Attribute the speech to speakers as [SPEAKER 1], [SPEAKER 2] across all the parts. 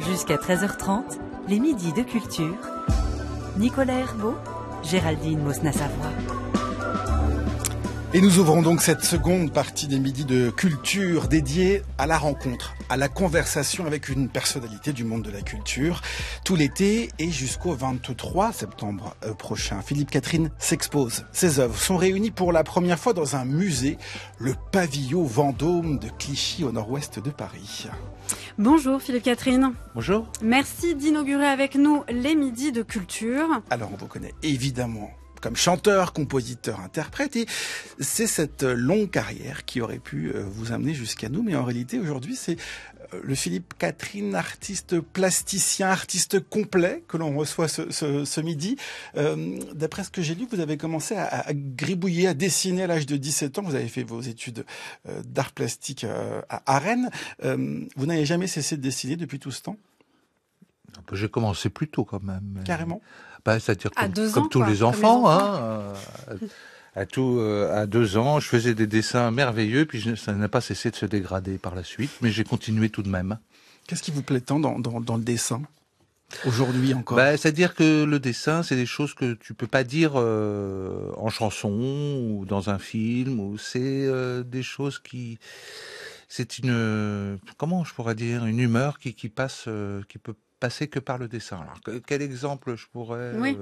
[SPEAKER 1] Jusqu'à 13h30, les midis de culture. Nicolas Herbeau, Géraldine Mosna-Savoie.
[SPEAKER 2] Et nous ouvrons donc cette seconde partie des midis de culture dédiée à la rencontre, à la conversation avec une personnalité du monde de la culture, tout l'été et jusqu'au 23 septembre prochain. Philippe Catherine s'expose. Ses œuvres sont réunies pour la première fois dans un musée, le Pavillon Vendôme de Clichy au nord-ouest de Paris.
[SPEAKER 3] Bonjour Philippe Catherine.
[SPEAKER 4] Bonjour.
[SPEAKER 3] Merci d'inaugurer avec nous les midis de culture.
[SPEAKER 2] Alors on vous connaît évidemment comme chanteur, compositeur, interprète, et c'est cette longue carrière qui aurait pu vous amener jusqu'à nous, mais en réalité aujourd'hui c'est le Philippe Catherine, artiste plasticien, artiste complet que l'on reçoit ce midi. D'après ce que j'ai lu, vous avez commencé à gribouiller, à dessiner à l'âge de 17 ans, vous avez fait vos études d'art plastique à Rennes. Vous n'avez jamais cessé de dessiner depuis tout ce temps ?
[SPEAKER 4] J'ai commencé plus tôt quand même.
[SPEAKER 2] Carrément.
[SPEAKER 4] C'est-à-dire
[SPEAKER 3] comme
[SPEAKER 4] tous les enfants. À 2 ans, je faisais des dessins merveilleux, puis ça n'a pas cessé de se dégrader par la suite, mais j'ai continué tout de même.
[SPEAKER 2] Qu'est-ce qui vous plaît tant dans le dessin aujourd'hui encore?
[SPEAKER 4] C'est-à-dire que le dessin, c'est des choses que tu peux pas dire en chanson ou dans un film, ou c'est des choses qui... C'est comment je pourrais dire, une humeur qui passe, qui peut passer que par le dessin. Alors, quel exemple je pourrais donner?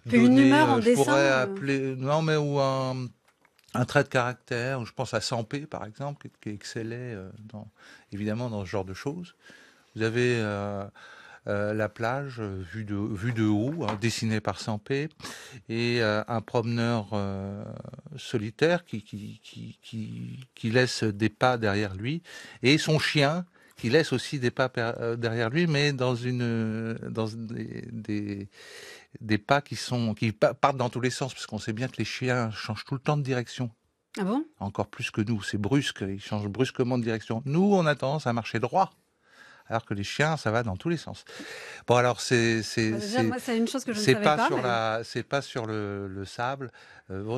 [SPEAKER 3] Une humeur en
[SPEAKER 4] je
[SPEAKER 3] dessin
[SPEAKER 4] pourrais appeler, ou un trait de caractère. Je pense à Sampé, par exemple, qui excellait évidemment dans ce genre de choses. Vous avez la plage vue de haut, dessinée par Sampé, et un promeneur solitaire qui laisse des pas derrière lui, et son chien qui laisse aussi des pas derrière lui, mais dans des pas qui partent dans tous les sens, parce qu'on sait bien que les chiens changent tout le temps de direction.
[SPEAKER 3] Ah bon?
[SPEAKER 4] Encore plus que nous, c'est brusque, ils changent brusquement de direction. Nous, on a tendance à marcher droit, alors que les chiens, ça va dans tous les sens. Bon, alors
[SPEAKER 3] moi, c'est une chose que je ne savais pas.
[SPEAKER 4] C'est pas sur le sable.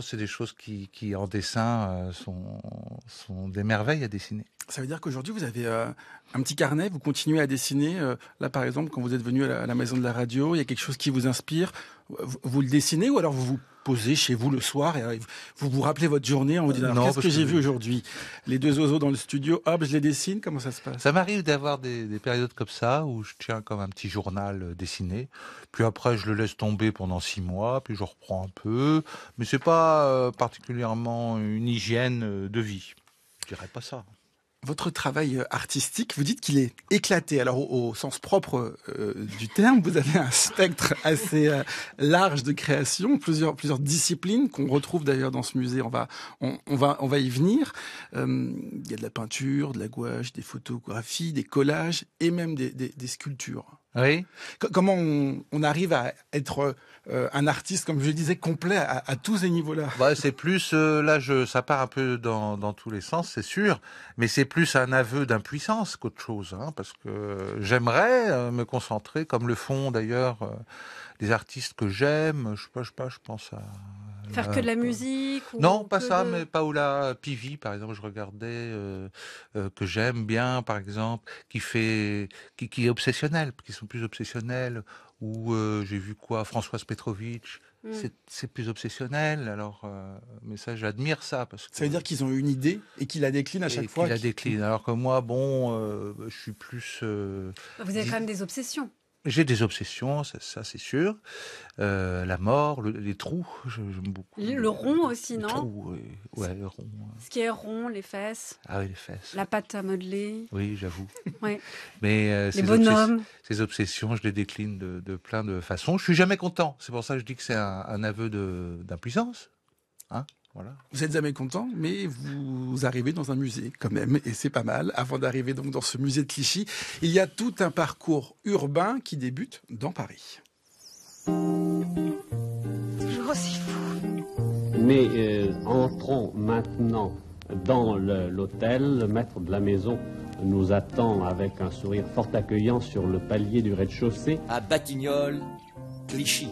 [SPEAKER 4] C'est des choses qui en dessin sont des merveilles à dessiner.
[SPEAKER 2] Ça veut dire qu'aujourd'hui, vous avez un petit carnet, vous continuez à dessiner. Là, par exemple, quand vous êtes venu à la maison de la radio, il y a quelque chose qui vous inspire. Vous le dessinez, ou alors vous vous posez chez vous le soir et vous vous rappelez votre journée en vous disant qu'est-ce que j'ai vu aujourd'hui? Les deux oiseaux dans le studio, hop, je les dessine. Comment ça se passe?
[SPEAKER 4] Ça m'arrive d'avoir des périodes comme ça où je tiens comme un petit journal dessiné. Puis après, je le laisse tomber pendant 6 mois, puis je reprends un peu. Mais c'est pas particulièrement une hygiène de vie. Je dirais pas ça.
[SPEAKER 2] Votre travail artistique, vous dites qu'il est éclaté. Alors, au sens propre du terme, vous avez un spectre assez large de création, plusieurs disciplines qu'on retrouve d'ailleurs dans ce musée. On va y venir. Il y a de la peinture, de la gouache, des photographies, des collages et même des sculptures.
[SPEAKER 4] Oui.
[SPEAKER 2] Comment on arrive à être un artiste, comme je le disais, complet à tous ces niveaux-là?
[SPEAKER 4] C'est plus, là, ça part un peu dans tous les sens, c'est sûr, mais c'est plus un aveu d'impuissance qu'autre chose, parce que j'aimerais me concentrer, comme le font d'ailleurs des artistes que j'aime, je sais pas, je pense à...
[SPEAKER 3] Faire que de la musique
[SPEAKER 4] Non, pas ça, mais Paola Pivi, par exemple, je regardais, que j'aime bien, par exemple, qui est obsessionnelle, qui sont plus obsessionnels, ou j'ai vu Françoise Petrovitch, c'est plus obsessionnel, alors, mais ça, j'admire ça. Parce que,
[SPEAKER 2] ça veut dire qu'ils ont une idée et qu'ils la déclinent à chaque fois.
[SPEAKER 4] Qu'ils la déclinent, alors que moi, je suis plus...
[SPEAKER 3] Vous avez quand même des obsessions.
[SPEAKER 4] J'ai des obsessions, ça c'est sûr. La mort, les trous, j'aime beaucoup.
[SPEAKER 3] Le rond aussi, non?
[SPEAKER 4] Trous, ouais, le rond.
[SPEAKER 3] Ce qui est rond, les fesses.
[SPEAKER 4] Ah oui, les fesses.
[SPEAKER 3] La pâte à modeler.
[SPEAKER 4] Oui, j'avoue.
[SPEAKER 3] Ouais.
[SPEAKER 4] Mais
[SPEAKER 3] les bonhommes.
[SPEAKER 4] Ces obsessions, je les décline de plein de façons. Je suis jamais content. C'est pour ça que je dis que c'est un aveu d'impuissance. Voilà.
[SPEAKER 2] Vous êtes jamais content, mais vous arrivez dans un musée quand même, et c'est pas mal. Avant d'arriver donc dans ce musée de Clichy, il y a tout un parcours urbain qui débute dans Paris.
[SPEAKER 3] Toujours aussi fou.
[SPEAKER 5] Mais entrons maintenant dans l'hôtel. Le maître de la maison nous attend avec un sourire fort accueillant sur le palier du rez-de-chaussée.
[SPEAKER 6] À Batignolles, Clichy.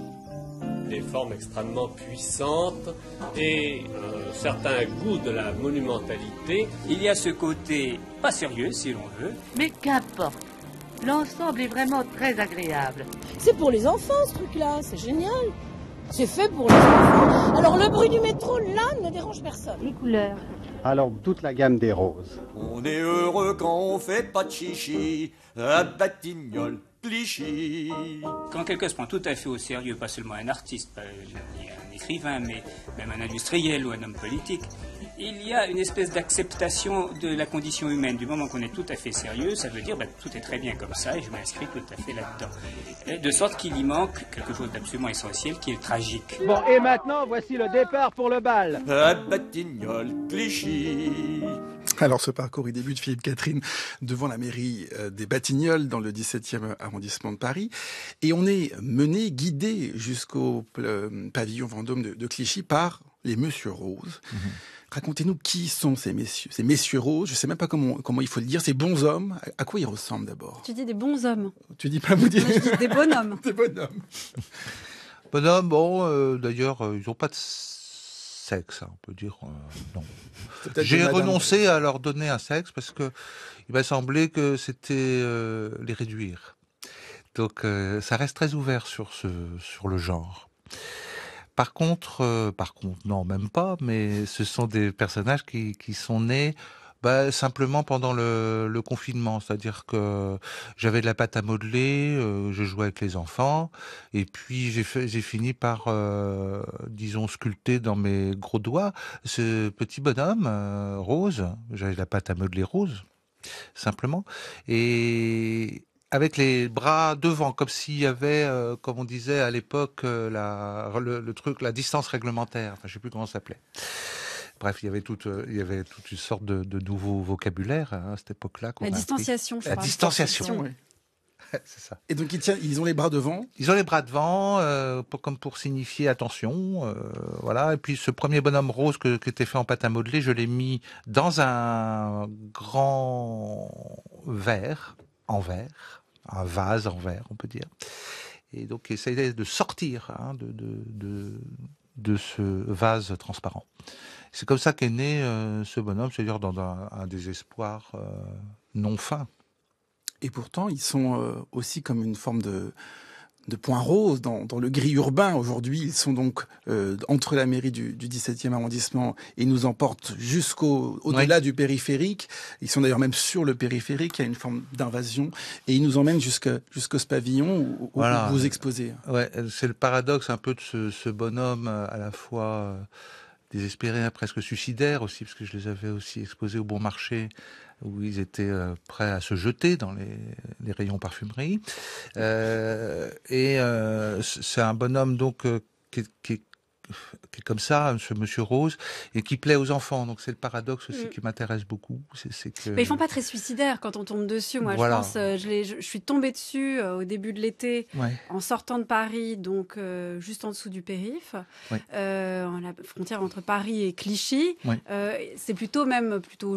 [SPEAKER 7] Des formes extrêmement puissantes et un certain goût de la monumentalité.
[SPEAKER 6] Il y a ce côté pas sérieux, si l'on veut.
[SPEAKER 8] Mais qu'importe. L'ensemble est vraiment très agréable.
[SPEAKER 9] C'est pour les enfants ce truc-là, c'est génial. C'est fait pour les enfants. Alors le bruit du métro, là, ne dérange personne.
[SPEAKER 8] Les couleurs.
[SPEAKER 10] Alors toute la gamme des roses.
[SPEAKER 6] On est heureux quand on fait pas de chichi, à Batignolles, Clichy.
[SPEAKER 11] Quand quelqu'un se prend tout à fait au sérieux, pas seulement un artiste, pas un écrivain, mais même un industriel ou un homme politique, il y a une espèce d'acceptation de la condition humaine. Du moment qu'on est tout à fait sérieux, ça veut dire tout est très bien comme ça et je m'inscris tout à fait là-dedans. De sorte qu'il y manque quelque chose d'absolument essentiel qui est le tragique.
[SPEAKER 10] Bon, et maintenant, voici le départ pour le bal.
[SPEAKER 6] À Batignolles, Clichy.
[SPEAKER 2] Alors ce parcours, il débute, Philippe Catherine, devant la mairie des Batignolles, dans le 17e arrondissement de Paris. Et on est mené, guidé jusqu'au pavillon Vendôme de Clichy par les Monsieur Rose. Racontez-nous qui sont ces messieurs roses. Je sais même pas comment il faut le dire. Ces bons hommes. À quoi ils ressemblent d'abord?
[SPEAKER 3] Tu dis des bons hommes.
[SPEAKER 2] Tu dis pas vous dire.
[SPEAKER 3] Moi, je dis des bonhommes.
[SPEAKER 2] Des bonhommes.
[SPEAKER 4] Bonhommes, bon, d'ailleurs, ils n'ont pas de sexe, on peut dire. Non. J'ai renoncé à leur donner un sexe parce que il m'a semblé que c'était les réduire. Donc, ça reste très ouvert sur le genre. Par contre, non, même pas, mais ce sont des personnages qui sont nés simplement pendant le confinement. C'est-à-dire que j'avais de la pâte à modeler, je jouais avec les enfants, et puis j'ai fini par, disons, sculpter dans mes gros doigts ce petit bonhomme rose. J'avais de la pâte à modeler rose, simplement, et avec les bras devant, comme s'il y avait, comme on disait à l'époque, le truc, la distance réglementaire. Enfin, je sais plus comment ça s'appelait. Bref, il y avait toute une sorte de nouveau vocabulaire à cette époque-là.
[SPEAKER 3] La distanciation, je crois.
[SPEAKER 4] La distanciation, oui. C'est ça.
[SPEAKER 2] Et donc ils ont les bras devant.
[SPEAKER 4] Ils ont les bras devant, comme pour signifier attention, voilà. Et puis ce premier bonhomme rose qui était fait en pâte à modeler, je l'ai mis dans un grand verre, en verre. Un vase en verre, on peut dire. Et donc, essayer de sortir de ce vase transparent. C'est comme ça qu'est né ce bonhomme, c'est-à-dire dans un désespoir non fin.
[SPEAKER 2] Et pourtant, ils sont aussi comme une forme de points roses dans le gris urbain. Aujourd'hui, ils sont donc entre la mairie du 17e arrondissement et nous emportent au-delà du périphérique. Ils sont d'ailleurs même sur le périphérique. Il y a une forme d'invasion et ils nous emmènent jusqu'à ce pavillon où vous exposez.
[SPEAKER 4] Ouais, c'est le paradoxe un peu de ce bonhomme à la fois désespéré, presque suicidaire aussi, parce que je les avais aussi exposés au Bon Marché, où ils étaient prêts à se jeter dans les rayons parfumerie. C'est un bonhomme donc qui est comme ça, ce Monsieur Rose, et qui plaît aux enfants. Donc c'est le paradoxe aussi qui m'intéresse beaucoup. C'est que...
[SPEAKER 3] Mais ils font pas très suicidaires quand on tombe dessus. Moi,
[SPEAKER 4] voilà.
[SPEAKER 3] je pense, je suis tombée dessus au début de l'été, en sortant de Paris, donc juste en dessous du périph', la frontière entre Paris et Clichy. C'est plutôt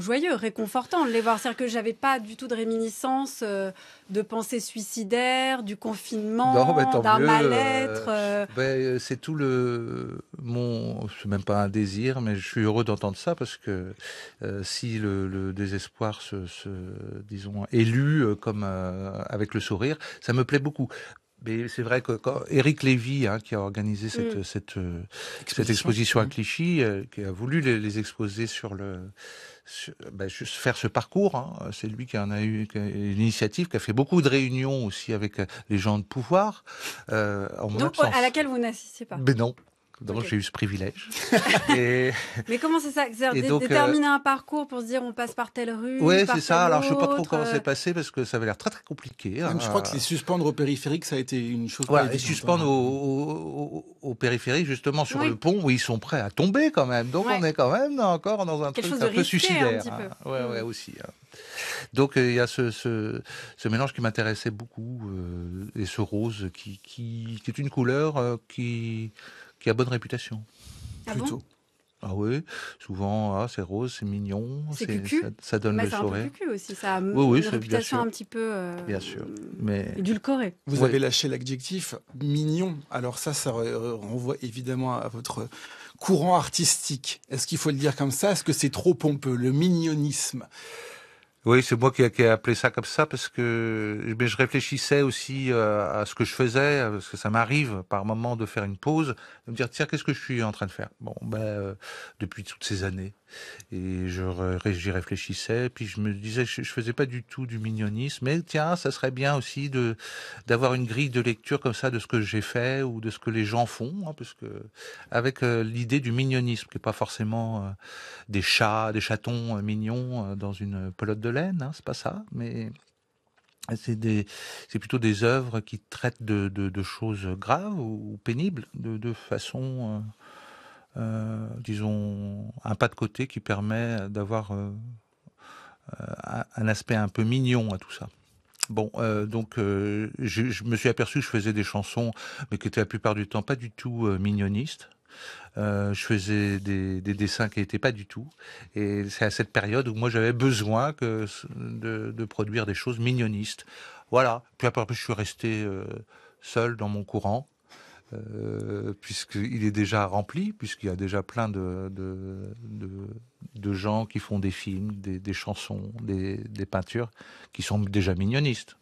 [SPEAKER 3] joyeux, réconfortant de les voir. C'est-à-dire que j'avais pas du tout de réminiscence de pensée suicidaire, du confinement, d'un mal-être.
[SPEAKER 4] C'est tout c'est même pas un désir, mais je suis heureux d'entendre ça parce que si le désespoir disons, est lu comme avec le sourire, ça me plaît beaucoup. Mais c'est vrai que quand Éric Lévy, qui a organisé cette exposition à Clichy, qui a voulu les exposer juste faire ce parcours, c'est lui qui en a eu l'initiative, qui a fait beaucoup de réunions aussi avec les gens de pouvoir.
[SPEAKER 3] Donc à laquelle vous n'assistiez pas?
[SPEAKER 4] Mais non. Donc j'ai eu ce privilège.
[SPEAKER 3] Mais comment c'est ça? C'est-à-dire déterminer un parcours pour se dire on passe par telle rue?
[SPEAKER 4] Oui, c'est ça. Alors je sais pas trop comment c'est passé parce que ça avait l'air très très compliqué.
[SPEAKER 2] Même, je crois que les suspendre au périphérique, ça a été une chose.
[SPEAKER 4] Voilà, et suspendre au périphérique justement sur le pont où ils sont prêts à tomber quand même. Donc on est quand même encore dans un truc un peu suicidaire. Ouais, aussi. Donc il y a ce mélange qui m'intéressait beaucoup et ce rose qui est une couleur qui a bonne réputation.
[SPEAKER 3] Plutôt.
[SPEAKER 4] Ah oui, souvent, c'est rose, c'est mignon,
[SPEAKER 3] c'est cucu.
[SPEAKER 4] Ça donne le sourire.
[SPEAKER 3] C'est un peu cucu aussi, ça a une réputation un petit peu
[SPEAKER 4] bien sûr, mais
[SPEAKER 3] édulcorée.
[SPEAKER 2] Vous avez lâché l'adjectif mignon, alors ça renvoie évidemment à votre courant artistique. Est-ce qu'il faut le dire comme ça? Est-ce que c'est trop pompeux, le mignonisme?
[SPEAKER 4] Oui, c'est moi qui ai appelé ça comme ça parce que je réfléchissais aussi à ce que je faisais, parce que ça m'arrive par moment de faire une pause, de me dire tiens, qu'est-ce que je suis en train de faire? Bon, depuis toutes ces années. Et j'y réfléchissais, puis je me disais je faisais pas du tout du mignonisme, mais tiens, ça serait bien aussi d'avoir une grille de lecture comme ça de ce que j'ai fait ou de ce que les gens font, hein, parce que avec l'idée du mignonisme, qui est pas forcément des chats, des chatons mignons dans une pelote de laine, hein, c'est pas ça, mais c'est plutôt des œuvres qui traitent de choses graves ou pénibles de façon disons, un pas de côté qui permet d'avoir un aspect un peu mignon à tout ça. Bon, donc je me suis aperçu que je faisais des chansons, mais qui étaient la plupart du temps pas du tout mignonistes. Je faisais des dessins qui n'étaient pas du tout. Et c'est à cette période où moi j'avais besoin de produire des choses mignonistes. Voilà. Puis après, je suis resté seul dans mon courant. Puisqu'il est déjà rempli, puisqu'il y a déjà plein de gens qui font des films, des chansons, des peintures, qui sont déjà mignonistes.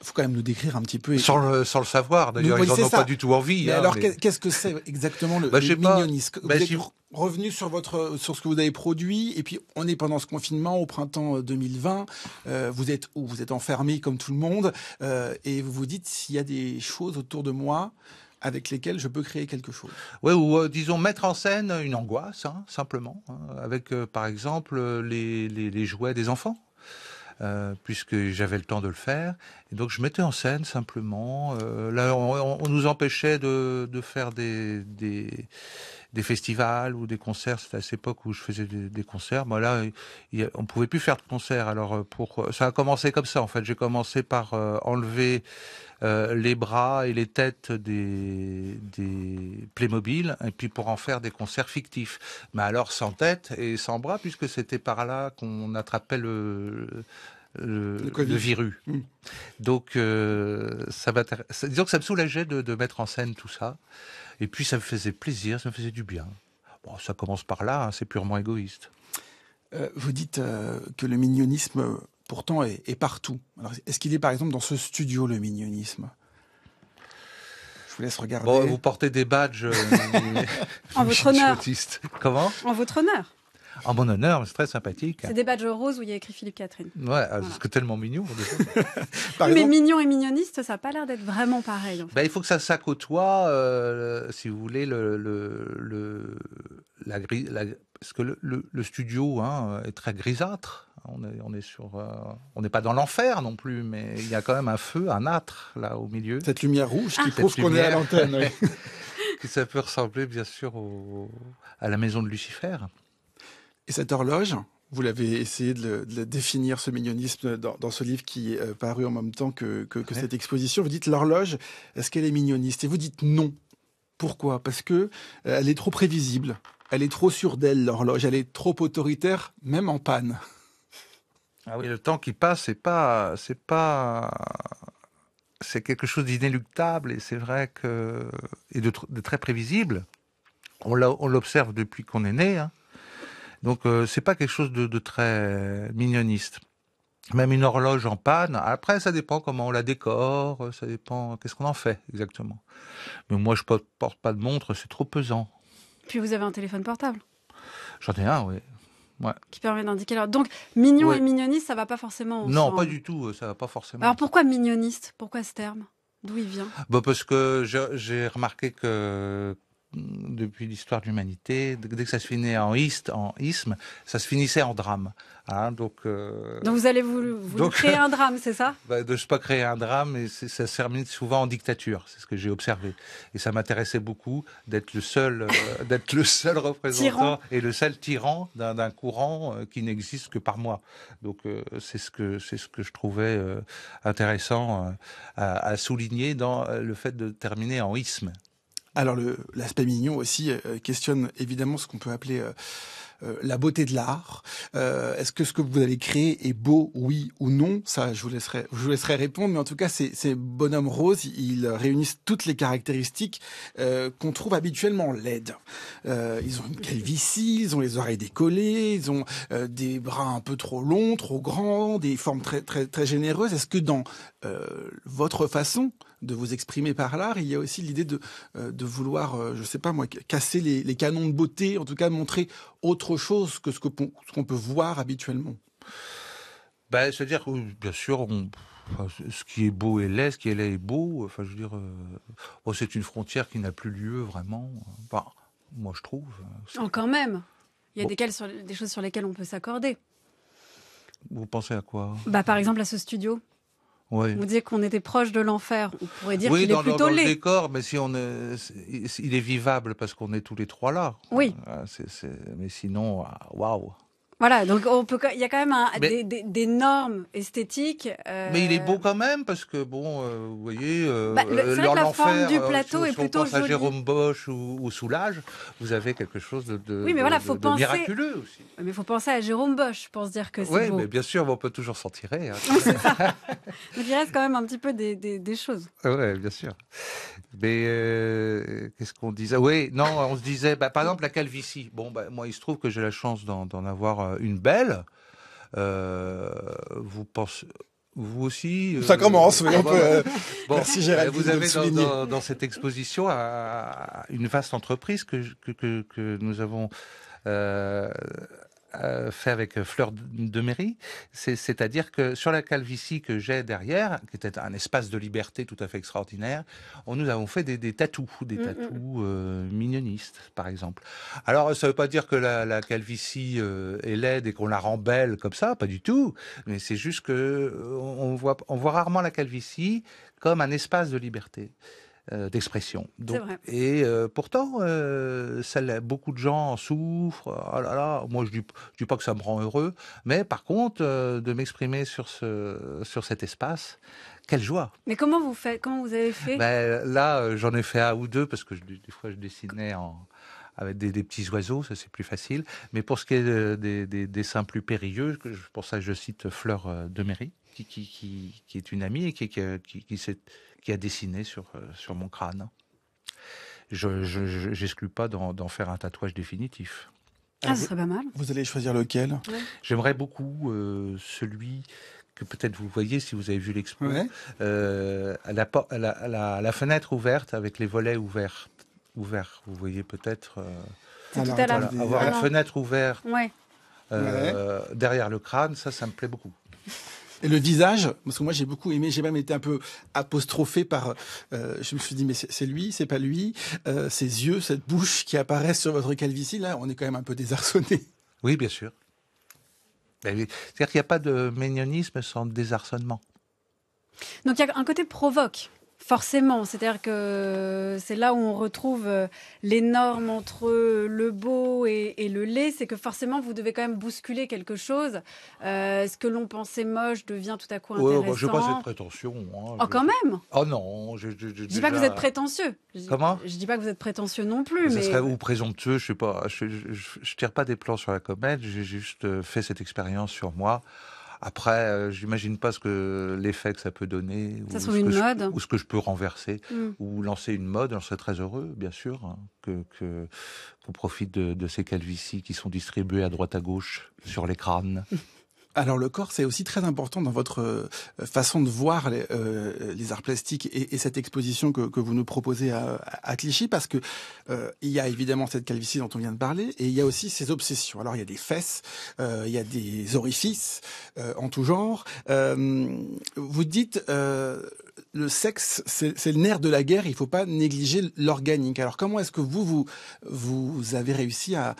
[SPEAKER 2] Il faut quand même nous décrire un petit peu.
[SPEAKER 4] Sans le savoir, d'ailleurs, ils n'en ont pas du tout envie.
[SPEAKER 2] Mais alors, qu'est-ce que c'est exactement le mignonisme? Vous êtes revenu sur ce que vous avez produit, et puis on est pendant ce confinement, au printemps 2020, vous êtes enfermé comme tout le monde, et vous vous dites, s'il y a des choses autour de moi avec lesquelles je peux créer quelque chose.
[SPEAKER 4] Oui, ou disons mettre en scène une angoisse, hein, simplement, hein, avec par exemple les jouets des enfants. Puisque j'avais le temps de le faire. Et donc, je mettais en scène simplement. Là, on nous empêchait de faire des festivals ou des concerts. C'était à cette époque où je faisais des concerts. Bon, là, on pouvait plus faire de concerts. Alors, ça a commencé comme ça, en fait. J'ai commencé par enlever les bras et les têtes des Playmobil, et puis pour en faire des concerts fictifs. Mais alors sans tête et sans bras, puisque c'était par là qu'on attrapait le virus. Donc, disons que ça me soulageait de mettre en scène tout ça. Et puis ça me faisait plaisir, ça me faisait du bien. Bon, ça commence par là, hein, c'est purement égoïste.
[SPEAKER 2] Vous dites que le mignonisme pourtant est partout. Alors, est-ce qu'il est par exemple dans ce studio, le mignonisme? Je vous laisse regarder.
[SPEAKER 4] Bon, vous portez des badges.
[SPEAKER 3] En votre honneur.
[SPEAKER 4] Comment?
[SPEAKER 3] En votre honneur.
[SPEAKER 4] En mon honneur, c'est très sympathique.
[SPEAKER 3] C'est des badges roses où il y a écrit Philippe Catherine.
[SPEAKER 4] Ouais, voilà. C'est tellement mignon.
[SPEAKER 3] Mais mignon et mignoniste, ça n'a pas l'air d'être vraiment pareil. En fait.
[SPEAKER 4] Il faut que ça côtoie, si vous voulez, parce que le studio est très grisâtre. On n'est pas dans l'enfer non plus, mais il y a quand même un feu, un âtre là au milieu.
[SPEAKER 2] Cette lumière rouge qui prouve qu'on est à l'antenne. Oui.
[SPEAKER 4] Ça peut ressembler bien sûr à la maison de Lucifer.
[SPEAKER 2] Et cette horloge, vous l'avez essayé de le définir, ce mignonisme, dans ce livre qui est paru en même temps que cette exposition. Vous dites l'horloge, est-ce qu'elle est mignoniste? Et vous dites non. Pourquoi? Parce que elle est trop prévisible. Elle est trop sûre d'elle, l'horloge. Elle est trop autoritaire, même en panne.
[SPEAKER 4] Ah oui, le temps qui passe, c'est quelque chose d'inéluctable, et c'est vrai et de très prévisible. On l'observe depuis qu'on est né, hein. Donc c'est pas quelque chose de très mignoniste. Même une horloge en panne, après ça dépend comment on la décore, ça dépend qu'est-ce qu'on en fait exactement. Mais moi je porte pas de montre, c'est trop pesant.
[SPEAKER 3] Puis vous avez un téléphone portable?
[SPEAKER 4] J'en ai un, oui. Ouais.
[SPEAKER 3] Qui permet d'indiquer l'heure. Donc mignon et mignoniste, ça va pas forcément ensemble.
[SPEAKER 4] Non, pas du tout, ça va pas forcément.
[SPEAKER 3] Alors pourquoi mignoniste? Pourquoi ce terme? D'où il vient?
[SPEAKER 4] Parce que j'ai remarqué que depuis l'histoire de l'humanité, dès que ça se finissait en isme, ça se finissait en drame. Hein, donc
[SPEAKER 3] vous allez vous créer un drame, c'est ça?
[SPEAKER 4] De ne pas créer un drame, et ça se termine souvent en dictature, c'est ce que j'ai observé. Et ça m'intéressait beaucoup d'être le seul représentant et le seul tyran d'un courant qui n'existe que par moi. Donc c'est ce que je trouvais intéressant à souligner dans le fait de terminer en isme.
[SPEAKER 2] Alors l'aspect mignon aussi questionne évidemment ce qu'on peut appeler la beauté de l'art. Est-ce que ce que vous avez créé est beau, oui ou non? Ça, je vous laisserai répondre. Mais en tout cas, ces bonhommes roses, ils réunissent toutes les caractéristiques qu'on trouve habituellement laides. Ils ont une calvitie, ils ont les oreilles décollées, ils ont des bras un peu trop longs, trop grands, des formes très très très généreuses. Est-ce que dans votre façon de vous exprimer par l'art, il y a aussi l'idée de vouloir, je sais pas moi, casser les canons de beauté, en tout cas montrer autre chose que ce qu'on peut voir habituellement?
[SPEAKER 4] C'est-à-dire que, bien sûr, ce qui est beau est laid, ce qui est laid est beau. Enfin, je veux dire, c'est une frontière qui n'a plus lieu vraiment. Enfin, moi, je trouve.
[SPEAKER 3] Quand même, il y a des choses sur lesquelles on peut s'accorder.
[SPEAKER 4] Vous pensez à quoi?
[SPEAKER 3] Par exemple, à ce studio.
[SPEAKER 4] Oui.
[SPEAKER 3] Vous disiez qu'on était proche de l'enfer. On pourrait dire qu'il est plutôt
[SPEAKER 4] dans
[SPEAKER 3] laid.
[SPEAKER 4] Le décor, mais il est vivable parce qu'on est tous les trois là.
[SPEAKER 3] Oui.
[SPEAKER 4] Mais sinon, waouh.
[SPEAKER 3] Voilà, donc il y a quand même des normes esthétiques.
[SPEAKER 4] Mais il est beau quand même parce que vous voyez,
[SPEAKER 3] c'est vrai que la forme du plateau est plutôt jolie.
[SPEAKER 4] À Jérôme Bosch ou Soulage, vous avez quelque chose de miraculeux aussi.
[SPEAKER 3] Mais il faut penser à Jérôme Bosch pour se dire que c'est beau.
[SPEAKER 4] Oui, mais bien sûr, on peut toujours s'en tirer. Hein.
[SPEAKER 3] C'est ça. Donc il reste quand même un petit peu des choses.
[SPEAKER 4] Oui, bien sûr. Mais qu'est-ce qu'on disait? Oui, non, on se disait, par exemple, la calvitie. Moi, il se trouve que j'ai la chance d'en avoir une belle. Vous aussi.
[SPEAKER 2] Ça commence, oui, on peut. Merci Gérald.
[SPEAKER 4] Vous avez dans cette exposition une vaste entreprise que nous avons fait avec Fleur de Méry, c'est-à-dire que sur la calvitie que j'ai derrière, qui était un espace de liberté tout à fait extraordinaire, nous avons fait des tatous, mignonistes, par exemple. Alors, ça ne veut pas dire que la calvitie est laide et qu'on la rend belle comme ça, pas du tout, mais c'est juste que on voit rarement la calvitie comme un espace de liberté. D'expression. Et pourtant, beaucoup de gens en souffrent. Oh là là, moi je dis pas que ça me rend heureux, mais par contre, de m'exprimer sur cet espace, quelle joie.
[SPEAKER 3] Mais comment vous avez fait?
[SPEAKER 4] Là, j'en ai fait un ou deux parce que des fois je dessinais avec des petits oiseaux, ça c'est plus facile. Mais pour ce qui est des dessins plus périlleux, pour ça je cite Fleur de Méry, qui est une amie et qui a dessiné sur mon crâne. Je n'exclus pas d'en faire un tatouage définitif.
[SPEAKER 3] Ce serait pas mal.
[SPEAKER 2] Vous allez choisir lequel?
[SPEAKER 4] J'aimerais beaucoup celui que peut-être vous voyez si vous avez vu l'expo. La fenêtre ouverte avec les volets ouverts. Vous voyez peut-être... avoir la fenêtre ouverte derrière le crâne, ça me plaît beaucoup.
[SPEAKER 2] Et le visage, parce que moi j'ai beaucoup aimé, j'ai même été un peu apostrophé par, je me suis dit mais c'est lui, c'est pas lui, ces yeux, cette bouche qui apparaissent sur votre calvitie, là on est quand même un peu désarçonné.
[SPEAKER 4] Oui, bien sûr. C'est-à-dire qu'il n'y a pas de ménionisme sans désarçonnement.
[SPEAKER 3] Donc il y a un côté provoque. Forcément, c'est-à-dire que c'est là où on retrouve les normes entre le beau et le laid, c'est que forcément vous devez quand même bousculer quelque chose. Ce que l'on pensait moche devient tout à coup intéressant.
[SPEAKER 4] Je n'ai pas cette prétention.
[SPEAKER 3] Quand même.
[SPEAKER 4] Oh non,
[SPEAKER 3] je dis pas que vous êtes prétentieux.
[SPEAKER 4] Comment?
[SPEAKER 3] Je dis pas que vous êtes prétentieux non plus.
[SPEAKER 4] Ça serait ou présomptueux, je sais pas. Je tire pas des plans sur la comète. J'ai juste fait cette expérience sur moi. Après, j'imagine pas l'effet que ça peut donner,
[SPEAKER 3] ça ou ce
[SPEAKER 4] que je peux renverser, ou lancer une mode. J'en serais très heureux, bien sûr, qu'on profite de ces calvities qui sont distribuées à droite à gauche sur les crânes.
[SPEAKER 2] Alors le corps, c'est aussi très important dans votre façon de voir les arts plastiques et cette exposition que vous nous proposez à Clichy, parce que il y a évidemment cette calvitie dont on vient de parler, et il y a aussi ces obsessions. Alors il y a des fesses, il y a des orifices en tout genre. Vous dites le sexe, c'est le nerf de la guerre, il ne faut pas négliger l'organique. Alors comment est-ce que vous avez réussi à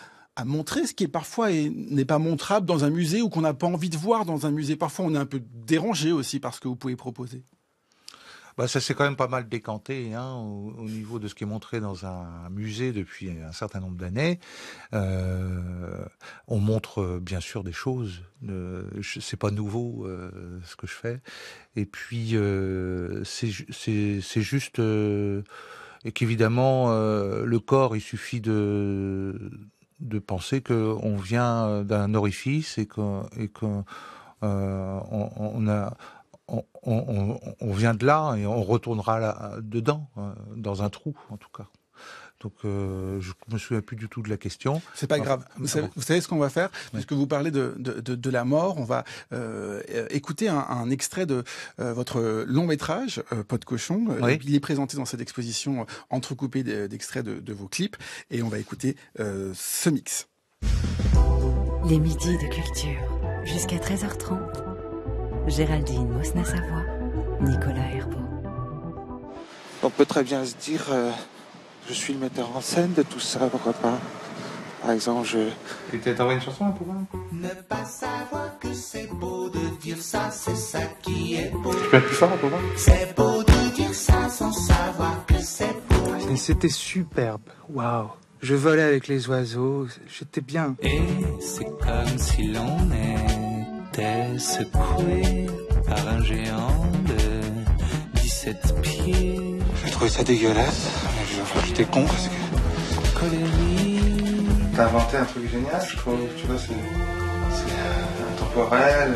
[SPEAKER 2] montrer ce qui est parfois n'est pas montrable dans un musée ou qu'on n'a pas envie de voir dans un musée? Parfois, on est un peu dérangé aussi par ce que vous pouvez proposer.
[SPEAKER 4] Ça s'est quand même pas mal décanté au niveau de ce qui est montré dans un musée depuis un certain nombre d'années. On montre bien sûr des choses. C'est pas nouveau ce que je fais. Et puis c'est juste qu'évidemment le corps, il suffit de penser qu'on vient d'un orifice et qu'on vient de là et on retournera là, dedans, dans un trou en tout cas. Donc je me souviens plus du tout de la question.
[SPEAKER 2] C'est pas grave. Vous savez ce qu'on va faire, puisque vous parlez de la mort, on va écouter un extrait de votre long métrage Peau de cochon. Il est présenté dans cette exposition entrecoupée d'extraits de vos clips, et on va écouter ce mix.
[SPEAKER 1] Les midis de culture jusqu'à 13h30. Géraldine Mosna-Savoie, Nicolas Herbeau.
[SPEAKER 12] On peut très bien se dire, je suis le metteur en scène de tout ça, pourquoi pas. Par exemple,
[SPEAKER 4] Tu t'envoies une chanson là pour moi?
[SPEAKER 13] Ne pas savoir que c'est beau de dire ça, c'est ça qui est beau.
[SPEAKER 4] Tu peux être plus fort pour moi?
[SPEAKER 13] C'est beau de dire ça sans savoir que c'est beau.
[SPEAKER 14] Et c'était superbe, waouh. Je volais avec les oiseaux, j'étais bien.
[SPEAKER 13] Et c'est comme si l'on était secoué par un géant de 17 pieds.
[SPEAKER 12] J'ai trouvé ça dégueulasse, mais j'étais con parce que...
[SPEAKER 13] Colérique.
[SPEAKER 12] T'as inventé un truc génial, je trouve, tu vois, c'est intemporel,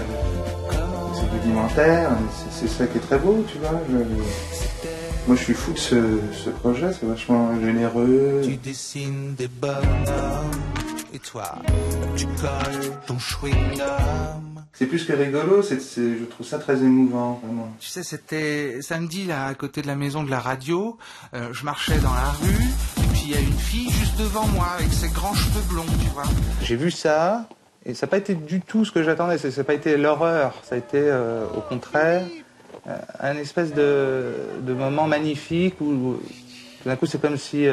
[SPEAKER 12] c'est rudimentaire, c'est ça qui est très beau, tu vois. Moi je suis fou de ce projet, c'est vachement généreux.
[SPEAKER 13] Tu dessines des bonhommes, et toi, tu colles ton chewing-gum.
[SPEAKER 12] C'est plus que rigolo, je trouve ça très émouvant, vraiment.
[SPEAKER 14] Tu sais, c'était samedi, là, à côté de la maison de la radio. Je marchais dans la rue, et puis il y a une fille juste devant moi, avec ses grands cheveux blonds, tu vois.
[SPEAKER 12] J'ai vu ça, et ça n'a pas été du tout ce que j'attendais. Ça n'a pas été l'horreur, ça a été, au contraire, un espèce de moment magnifique où tout d'un coup, c'est comme si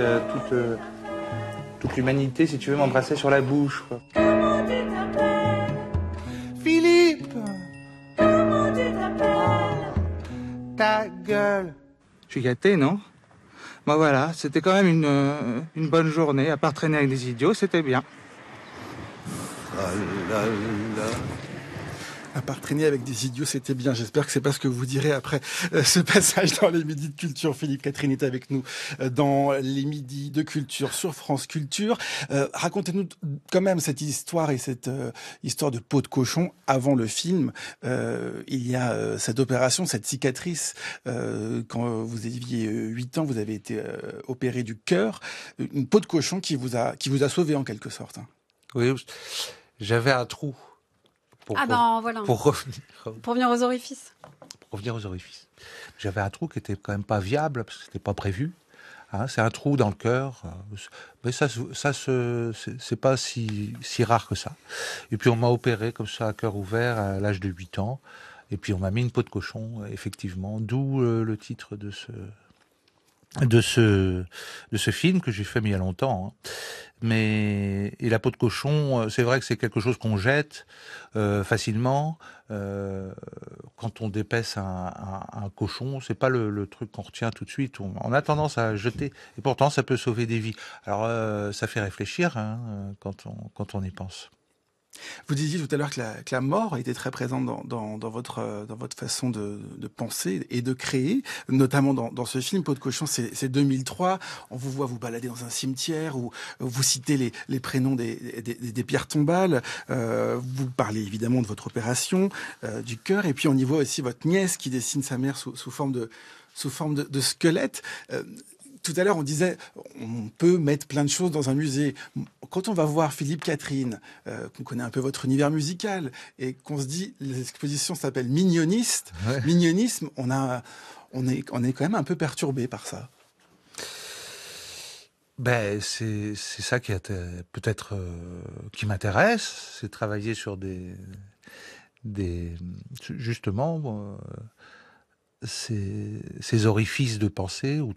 [SPEAKER 12] toute l'humanité, si tu veux, m'embrassait sur la bouche, quoi.
[SPEAKER 14] Philippe, comment tu t'appelles? Ta gueule. Je suis gâté, non? Bon voilà, c'était quand même une bonne journée, à part traîner avec des idiots, c'était bien.
[SPEAKER 2] À part traîner avec des idiots, c'était bien. J'espère que c'est pas ce que vous direz après ce passage dans les midis de culture. Philippe Catherine est avec nous dans les midis de culture sur France Culture. Racontez-nous quand même cette histoire et cette histoire de peau de cochon avant le film. Il y a cette opération, cette cicatrice. Quand vous aviez 8 ans, vous avez été opéré du cœur. Une peau de cochon qui vous a sauvé en quelque sorte. Hein.
[SPEAKER 4] Oui, j'avais un trou.
[SPEAKER 3] Voilà.
[SPEAKER 4] Pour
[SPEAKER 3] revenir aux orifices.
[SPEAKER 4] Pour revenir aux orifices. J'avais un trou qui était quand même pas viable parce que c'était pas prévu. Hein, c'est un trou dans le cœur, mais ça c'est pas si rare que ça. Et puis on m'a opéré comme ça à cœur ouvert à l'âge de 8 ans. Et puis on m'a mis une peau de cochon, effectivement, d'où le titre de ce film que j'ai fait il y a longtemps. Hein. Et la peau de cochon, c'est vrai que c'est quelque chose qu'on jette facilement. Quand on dépaisse un cochon, c'est pas le truc qu'on retient tout de suite. On a tendance à jeter. Et pourtant, ça peut sauver des vies. Alors, ça fait réfléchir hein, quand on y pense.
[SPEAKER 2] Vous disiez tout à l'heure que la mort était très présente dans votre façon de penser et de créer, notamment dans ce film Peau de cochon. C'est 2003. On vous voit vous balader dans un cimetière où vous citez les prénoms des pierres tombales. Vous parlez évidemment de votre opération du cœur, et puis on y voit aussi votre nièce qui dessine sa mère sous forme de squelette. Tout à l'heure, on disait, on peut mettre plein de choses dans un musée. Quand on va voir Philippe Catherine, qu'on connaît un peu votre univers musical, et qu'on se dit, l'exposition s'appelle Mignoniste, ouais. Mignonisme, on est quand même un peu perturbé par ça.
[SPEAKER 4] Ben, c'est ça qui peut-être qui m'intéresse, c'est travailler sur justement ces orifices de pensée où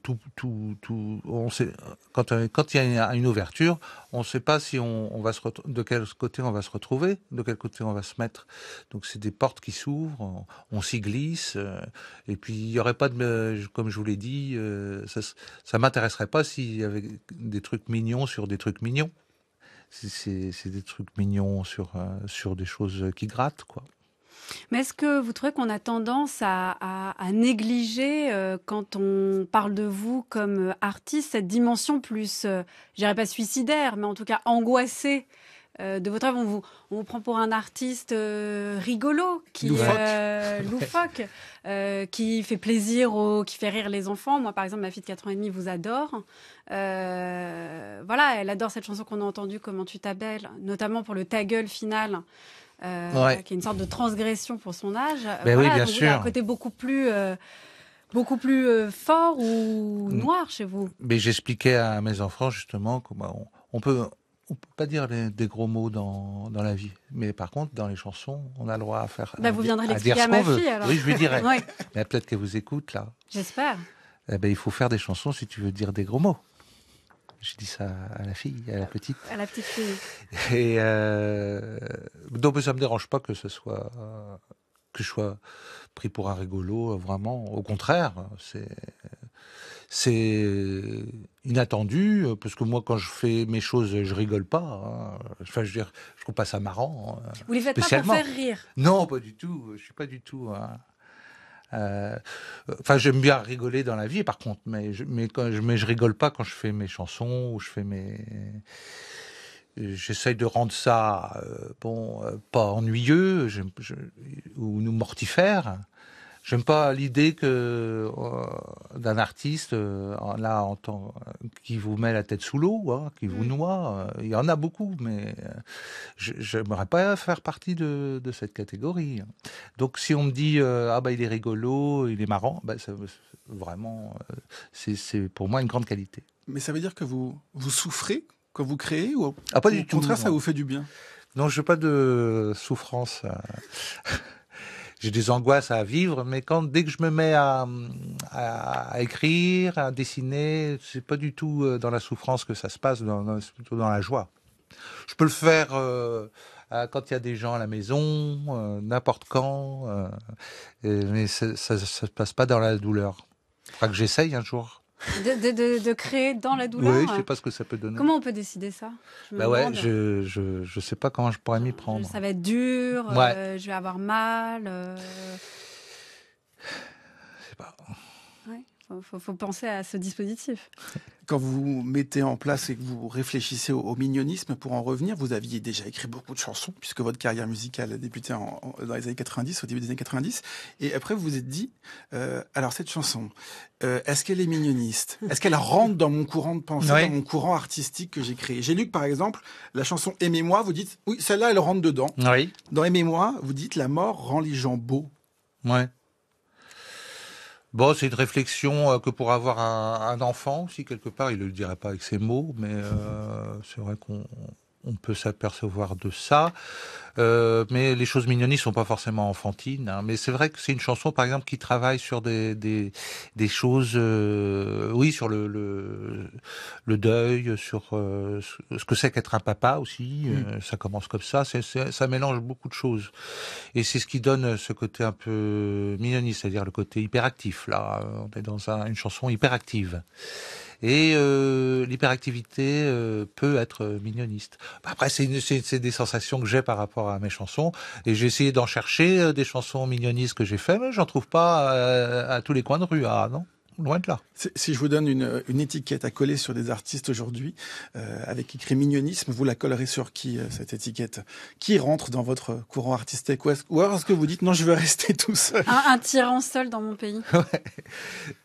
[SPEAKER 4] on sait, quand il y a une ouverture, on ne sait pas si de quel côté on va se retrouver, de quel côté on va se mettre. Donc c'est des portes qui s'ouvrent, on s'y glisse, et puis il y aurait pas comme je vous l'ai dit, ça m'intéresserait pas s'il y avait des trucs mignons sur des trucs mignons. C'est des trucs mignons sur des choses qui grattent, quoi.
[SPEAKER 3] Mais est-ce que vous trouvez qu'on a tendance à négliger, quand on parle de vous comme artiste, cette dimension plus, je dirais pas suicidaire, mais en tout cas angoissée de votre œuvre? On vous prend pour un artiste rigolo, loufoque, qui fait plaisir, qui fait rire les enfants. Moi, par exemple, ma fille de 4 ans et demi vous adore. Voilà, elle adore cette chanson qu'on a entendue, Comment tu t'appelles, notamment pour le ta gueule final. Qui est une sorte de transgression pour son âge.
[SPEAKER 4] Ben oui, bien
[SPEAKER 3] donc
[SPEAKER 4] sûr.
[SPEAKER 3] Il y a un côté beaucoup plus fort ou noir chez vous.
[SPEAKER 4] Mais j'expliquais à mes enfants justement comment on peut pas dire des gros mots dans la vie, mais par contre dans les chansons, on a le droit à faire.
[SPEAKER 3] Vous viendrez
[SPEAKER 4] à
[SPEAKER 3] l'expliquer
[SPEAKER 4] dire
[SPEAKER 3] à
[SPEAKER 4] ce
[SPEAKER 3] ma
[SPEAKER 4] qu'on veut.
[SPEAKER 3] fille alors.
[SPEAKER 4] Oui, je lui dirai.
[SPEAKER 3] Ouais.
[SPEAKER 4] Mais peut-être qu'elle vous écoute là.
[SPEAKER 3] J'espère.
[SPEAKER 4] Il faut faire des chansons si tu veux dire des gros mots. Je dis ça à la fille, à la petite.
[SPEAKER 3] À la petite fille.
[SPEAKER 4] Et donc ça me dérange pas que je sois pris pour un rigolo, vraiment. Au contraire, c'est inattendu, parce que moi, quand je fais mes choses, je rigole pas. Enfin, je trouve pas ça marrant.
[SPEAKER 3] Vous les faites pas pour faire rire?
[SPEAKER 4] Non, pas du tout. Je suis pas du tout. Enfin, j'aime bien rigoler dans la vie, par contre, mais je rigole pas quand je fais mes chansons ou je fais j'essaye de rendre ça pas ennuyeux ou nous mortifère. J'aime pas l'idée que d'un artiste qui vous met la tête sous l'eau, qui vous noie. Il y en a beaucoup, mais j'aimerais pas faire partie de cette catégorie. Donc si on me dit il est rigolo, il est marrant, vraiment c'est pour moi une grande qualité.
[SPEAKER 2] Mais ça veut dire que vous souffrez quand vous créez ou
[SPEAKER 4] pas du tout.
[SPEAKER 2] Au contraire, ça vous fait du bien?
[SPEAKER 4] Non, je n'ai pas de souffrance. J'ai des angoisses à vivre, mais dès que je me mets à écrire, à dessiner, c'est pas du tout dans la souffrance que ça se passe, c'est plutôt dans la joie. Je peux le faire quand il y a des gens à la maison, n'importe quand, mais ça se passe pas dans la douleur. Il faudra que j'essaye un jour.
[SPEAKER 3] De créer dans la douleur.
[SPEAKER 4] Oui, je sais pas ce que ça peut donner.
[SPEAKER 3] Comment on peut décider ça?
[SPEAKER 4] Je sais pas comment je pourrais m'y prendre.
[SPEAKER 3] Ça va être dur, je vais avoir mal.
[SPEAKER 4] Je sais pas.
[SPEAKER 3] Ouais, faut penser à ce dispositif.
[SPEAKER 2] Quand vous mettez en place et que vous réfléchissez au mignonisme, pour en revenir, vous aviez déjà écrit beaucoup de chansons, puisque votre carrière musicale a débuté dans les années 90, au début des années 90. Et après, vous vous êtes dit, alors cette chanson, est-ce qu'elle est mignoniste? Est-ce qu'elle rentre dans mon courant de pensée, dans mon courant artistique que j'ai créé? J'ai lu que, par exemple, la chanson « Aimez-moi », vous dites, oui, celle-là, elle rentre dedans.
[SPEAKER 4] Oui.
[SPEAKER 2] Dans « Aimez-moi », vous dites « La mort rend les gens beaux ».
[SPEAKER 4] Ouais. Bon, c'est une réflexion que pour avoir un enfant aussi, quelque part, il ne le dirait pas avec ses mots, mais c'est vrai qu'on peut s'apercevoir de ça. Mais les choses mignonistes sont pas forcément enfantines. Mais c'est vrai que c'est une chanson, par exemple, qui travaille sur des choses, sur le deuil, sur ce que c'est qu'être un papa aussi. Ça commence comme ça. Ça mélange beaucoup de choses. Et c'est ce qui donne ce côté un peu mignoniste, c'est-à-dire le côté hyperactif. Là, on est dans une chanson hyperactive. Et l'hyperactivité peut être mignoniste. Après, c'est des sensations que j'ai par rapport à mes chansons. Et j'ai essayé d'en chercher des chansons mignonistes que j'ai fait, mais j'en trouve pas à tous les coins de rue. Ah non, loin de là.
[SPEAKER 2] Si je vous donne une étiquette à coller sur des artistes aujourd'hui, avec écrit mignonisme, vous la collerez sur qui, cette étiquette? Qui rentre dans votre courant artistique? Ou alors est-ce que vous dites, non, je veux rester tout seul?
[SPEAKER 3] Un tyran seul dans mon pays.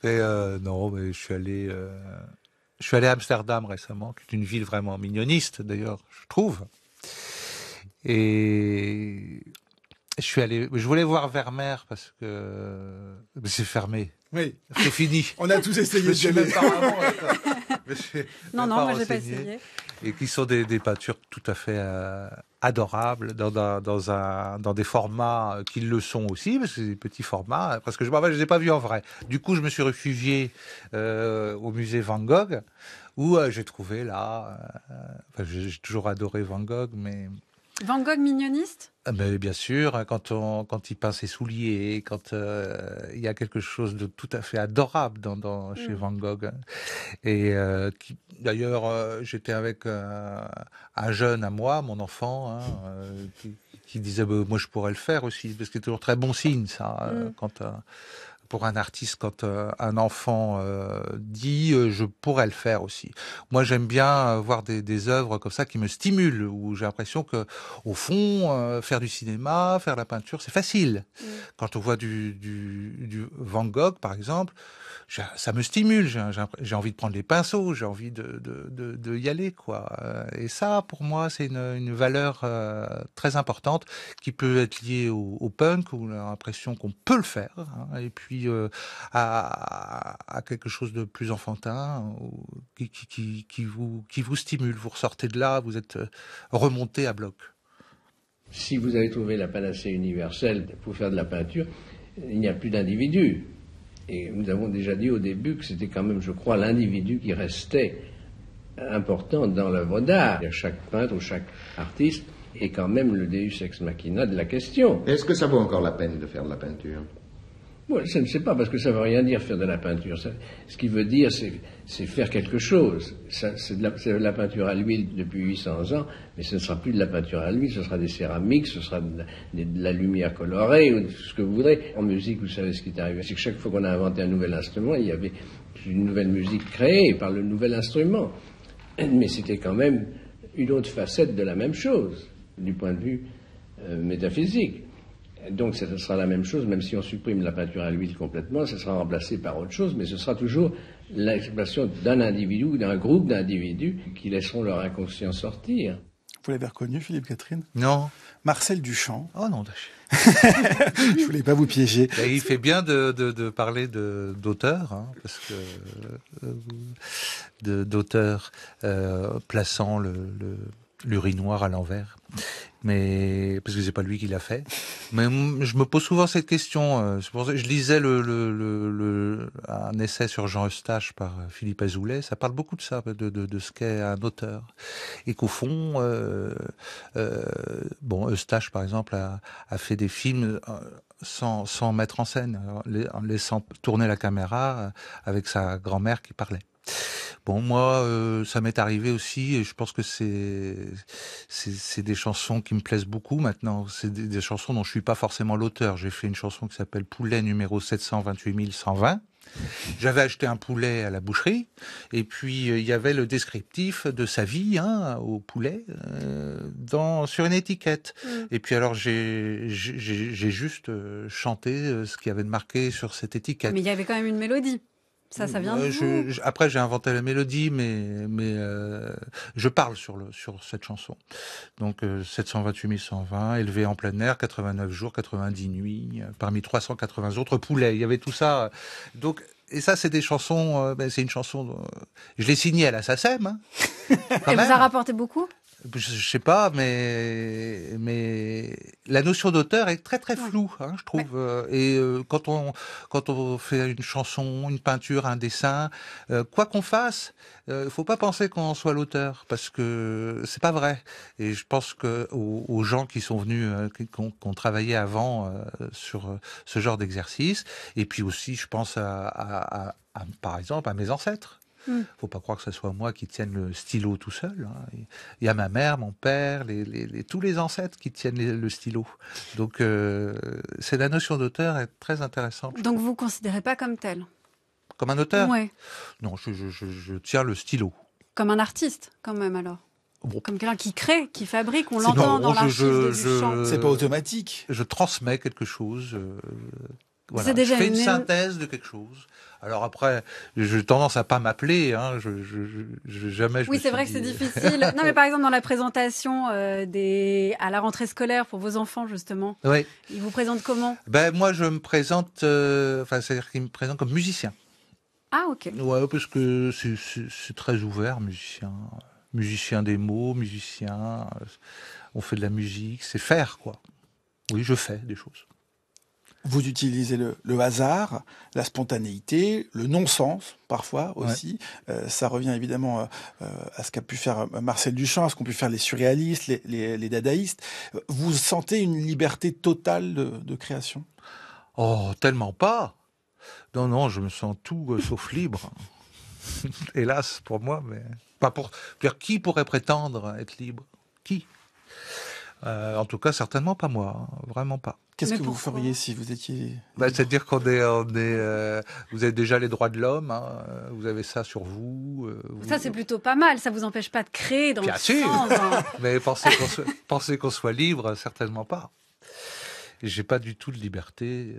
[SPEAKER 4] Et non, mais je suis allé à Amsterdam récemment, qui est une ville vraiment mignoniste, d'ailleurs, je trouve. Et je voulais voir Vermeer parce que c'est fermé.
[SPEAKER 2] Oui.
[SPEAKER 4] C'est fini.
[SPEAKER 2] On a tous essayé de
[SPEAKER 4] jamais.
[SPEAKER 3] Non, moi j'ai pas essayé.
[SPEAKER 4] Et qui sont des peintures tout à fait adorables dans des formats qui le sont aussi, parce que c'est des petits formats. Parce que je les ai pas vus en vrai. Du coup, je me suis réfugié au musée Van Gogh, où j'ai trouvé là. J'ai toujours adoré Van Gogh, mais
[SPEAKER 3] Van Gogh mignoniste?
[SPEAKER 4] Mais bien sûr, quand il peint ses souliers, quand il y a quelque chose de tout à fait adorable chez Van Gogh. Et d'ailleurs, j'étais avec un jeune à moi, mon enfant, qui disait moi je pourrais le faire aussi, parce que c'est toujours très bon signe ça, pour un artiste, quand un enfant dit je pourrais le faire aussi. Moi, j'aime bien voir des œuvres comme ça qui me stimulent, où j'ai l'impression que, au fond, faire du cinéma, faire de la peinture, c'est facile. Quand on voit du Van Gogh, par exemple, ça me stimule. J'ai envie de prendre les pinceaux, j'ai envie de y aller, quoi. Et ça, pour moi, c'est une valeur très importante qui peut être liée au punk, où on a l'impression qu'on peut le faire, hein, et puis à quelque chose de plus enfantin, qui vous stimule. Vous ressortez de là, vous êtes remonté à bloc.
[SPEAKER 15] Si vous avez trouvé la panacée universelle pour faire de la peinture, il n'y a plus d'individu. Et nous avons déjà dit au début que c'était quand même, je crois, l'individu qui restait important dans l'œuvre d'art. Chaque peintre ou chaque artiste est quand même le deus ex machina de la question.
[SPEAKER 16] Est-ce que ça vaut encore la peine de faire de la peinture?
[SPEAKER 15] Bon, je ne sais pas, parce que ça ne veut rien dire faire de la peinture. Ce qui veut dire, c'est faire quelque chose. C'est de la peinture à l'huile depuis 800 ans, mais ce ne sera plus de la peinture à l'huile, ce sera des céramiques, ce sera de la lumière colorée, ou ce que vous voudrez. En musique, vous savez ce qui est arrivé, c'est que chaque fois qu'on a inventé un nouvel instrument, il y avait une nouvelle musique créée par le nouvel instrument. Mais c'était quand même une autre facette de la même chose, du point de vue métaphysique. Donc ce sera la même chose, même si on supprime la peinture à l'huile complètement, ce sera remplacé par autre chose, mais ce sera toujours l'expression d'un individu ou d'un groupe d'individus qui laisseront leur inconscient sortir.
[SPEAKER 2] Vous l'avez reconnu, Philippe Catherine?
[SPEAKER 4] Non.
[SPEAKER 2] Marcel Duchamp.
[SPEAKER 4] Oh non,
[SPEAKER 2] je voulais pas vous piéger.
[SPEAKER 4] Et il fait bien de parler d'auteur, hein, parce que d'auteur plaçant l'urinoir à l'envers. Mais parce que c'est pas lui qui l'a fait. Mais je me pose souvent cette question. C'est pour ça que je lisais un essai sur Jean Eustache par Philippe Azoulay. Ça parle beaucoup de ça, de ce qu'est un auteur, et qu'au fond, Eustache par exemple a fait des films sans mettre en scène, en laissant tourner la caméra avec sa grand-mère qui parlait. Bon, moi, ça m'est arrivé aussi, et je pense que c'est des chansons qui me plaisent beaucoup maintenant. C'est des chansons dont je suis pas forcément l'auteur. J'ai fait une chanson qui s'appelle Poulet numéro 728 120. J'avais acheté un poulet à la boucherie, et puis il y avait le descriptif de sa vie au poulet sur une étiquette. Et puis alors j'ai juste chanté ce qu'il y avait de marqué sur cette étiquette.
[SPEAKER 3] Mais il y avait quand même une mélodie. Ça vient de vous.
[SPEAKER 4] Après, j'ai inventé la mélodie, mais je parle sur cette chanson. Donc, 728 120, élevé en plein air, 89 jours, 90 nuits, parmi 380 autres poulets. Il y avait tout ça. Donc, et ça, c'est des chansons, c'est une chanson, je l'ai signée à la SACEM. Hein,
[SPEAKER 3] et vous a rapporté beaucoup?
[SPEAKER 4] Je sais pas, mais la notion d'auteur est très très floue, hein, je trouve. Et quand on fait une chanson, une peinture, un dessin, quoi qu'on fasse, faut pas penser qu'on soit l'auteur, parce que c'est pas vrai. Et je pense que aux gens qui sont venus, qui ont travaillé avant sur ce genre d'exercice, et puis aussi, je pense par exemple à mes ancêtres. Faut pas croire que ce soit moi qui tienne le stylo tout seul. Hein. Il y a ma mère, mon père, tous les ancêtres qui tiennent le stylo. Donc, c'est la notion d'auteur est très intéressante.
[SPEAKER 3] Donc, vous ne considérez pas comme tel?
[SPEAKER 4] Comme un auteur?
[SPEAKER 3] Ouais.
[SPEAKER 4] Non, je tiens le stylo.
[SPEAKER 3] Comme un artiste, quand même, alors?
[SPEAKER 4] Bon.
[SPEAKER 3] Comme quelqu'un qui crée, qui fabrique, on l'entend dans l'archive de Duchamp.
[SPEAKER 2] C'est pas automatique.
[SPEAKER 4] Je transmets quelque chose. Voilà.
[SPEAKER 3] C'est déjà
[SPEAKER 4] je fais une synthèse de quelque chose. Alors après, j'ai tendance à pas m'appeler. Hein. Jamais.
[SPEAKER 3] Oui, c'est vrai que c'est difficile. Non, mais par exemple dans la présentation à la rentrée scolaire pour vos enfants justement.
[SPEAKER 4] Oui.
[SPEAKER 3] Ils vous présentent comment?
[SPEAKER 4] Moi, je me présente. C'est-à-dire qu'ils me présentent comme musicien.
[SPEAKER 3] Ah, ok.
[SPEAKER 4] Ouais, parce que c'est très ouvert, musicien des mots, musicien. On fait de la musique, c'est faire quoi. Oui, je fais des choses.
[SPEAKER 2] Vous utilisez le hasard, la spontanéité, le non-sens, parfois aussi. Ça revient évidemment à ce qu'a pu faire Marcel Duchamp, à ce qu'ont pu faire les surréalistes, les dadaïstes. Vous sentez une liberté totale de création?
[SPEAKER 4] Oh, tellement pas. Non, je me sens tout sauf libre. Hélas pour moi, mais pas pour. Qui pourrait prétendre être libre? Qui? En tout cas, certainement pas moi, hein, vraiment pas.
[SPEAKER 2] Qu'est-ce que vous feriez si vous étiez...
[SPEAKER 4] C'est-à-dire qu'on est, vous avez déjà les droits de l'homme, hein, vous avez ça sur vous.
[SPEAKER 3] Ça, c'est plutôt pas mal, ça vous empêche pas de créer dans le sens. Hein.
[SPEAKER 4] Mais penser qu'on soit libre, certainement pas. J'ai pas du tout de liberté.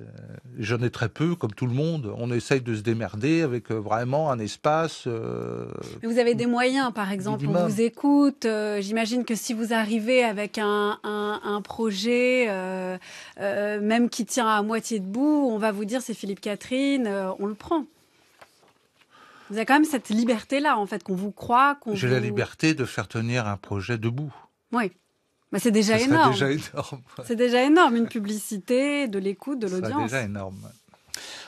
[SPEAKER 4] J'en ai très peu, comme tout le monde. On essaye de se démerder avec vraiment un espace.
[SPEAKER 3] Mais vous avez des moyens, par exemple, on vous écoute. J'imagine que si vous arrivez avec un projet, même qui tient à moitié debout, on va vous dire c'est Philippe Catherine, on le prend. Vous avez quand même cette liberté-là, en fait, qu'on vous croit.
[SPEAKER 4] J'ai la liberté de faire tenir un projet debout.
[SPEAKER 3] Oui. Bah, c'est déjà énorme. C'est déjà énorme, une publicité, de l'écoute, de l'audience.
[SPEAKER 4] C'est déjà énorme.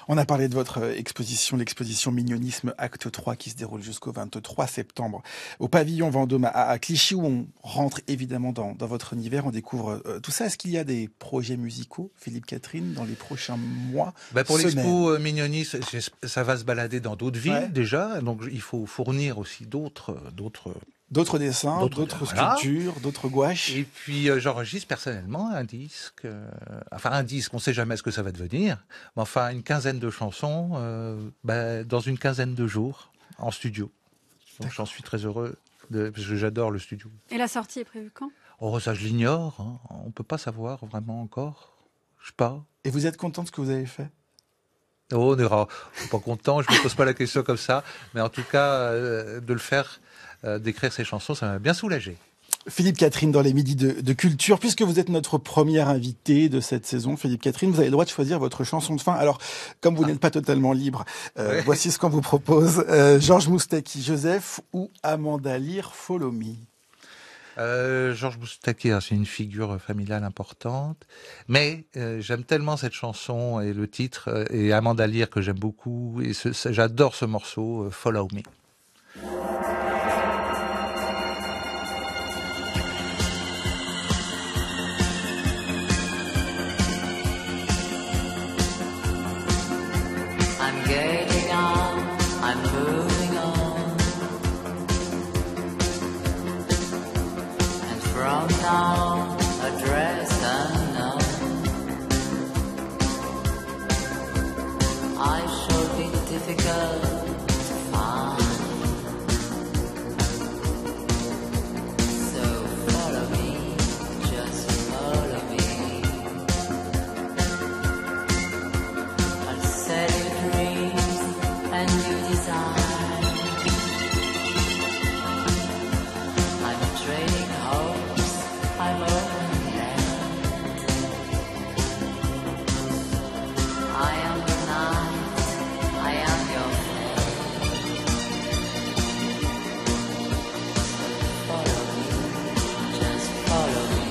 [SPEAKER 2] On a parlé de votre exposition, l'exposition Mignonisme Acte 3 qui se déroule jusqu'au 23 septembre au pavillon Vendôme à Clichy, où on rentre évidemment dans votre univers, on découvre tout ça. Est-ce qu'il y a des projets musicaux, Philippe Catherine, dans les prochains mois?
[SPEAKER 4] Pour l'expo Mignonisme, ça va se balader dans d'autres villes déjà, donc il faut fournir aussi d'autres
[SPEAKER 2] dessins, d'autres sculptures, d'autres gouaches.
[SPEAKER 4] Et puis j'enregistre personnellement un disque, on ne sait jamais ce que ça va devenir, mais enfin une quinzaine de chansons dans une quinzaine de jours en studio. Donc j'en suis très heureux, parce que j'adore le studio.
[SPEAKER 3] Et la sortie est prévue quand?
[SPEAKER 4] Oh, ça je l'ignore, hein. On ne peut pas savoir vraiment encore. Je sais pas.
[SPEAKER 2] Et vous êtes content de ce que vous avez fait?
[SPEAKER 4] Oh, on ira. Je suis pas content, je me pose pas la question comme ça, mais en tout cas, de le faire, d'écrire ces chansons, ça m'a bien soulagé.
[SPEAKER 2] Philippe Catherine dans les Midis de Culture, puisque vous êtes notre première invitée de cette saison, Philippe Catherine, vous avez le droit de choisir votre chanson de fin. Alors, comme vous n'êtes pas totalement libre, voici ce qu'on vous propose. Georges Moustaki, Joseph ou Amanda Lear, Follow Me.
[SPEAKER 4] Georges Moustaki, c'est une figure familiale importante, mais j'aime tellement cette chanson et le titre, et Amanda Lear que j'aime beaucoup, et j'adore ce morceau, Follow Me.
[SPEAKER 17] Now, address unknown. I shall be difficult to find. So follow me, just follow me. I'll set you dreams and you desire. I'm trading hopes. I'm open land. I am the night, I am your friend. Follow me, just follow me.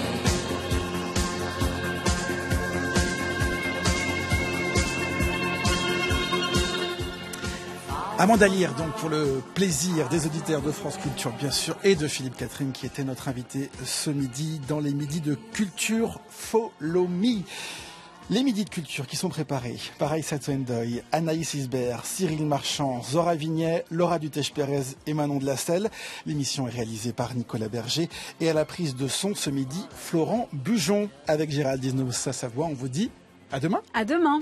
[SPEAKER 2] Amanda Lear, donc pour le plaisir des auditeurs de France Culture, bien sûr, et de Philippe Catherine, qui était notre invité ce midi dans les Midis de Culture, Follow Me. Les Midis de Culture qui sont préparés par Aïssa Twendoy, Anaïs Isbert, Cyril Marchand, Zora Vignet, Laura Dutèche-Pérez et Manon de la Selle. L'émission est réalisée par Nicolas Berger et à la prise de son ce midi, Florent Bujon. Avec Géraldine Mousnasavoie, on vous dit à demain.
[SPEAKER 3] À demain.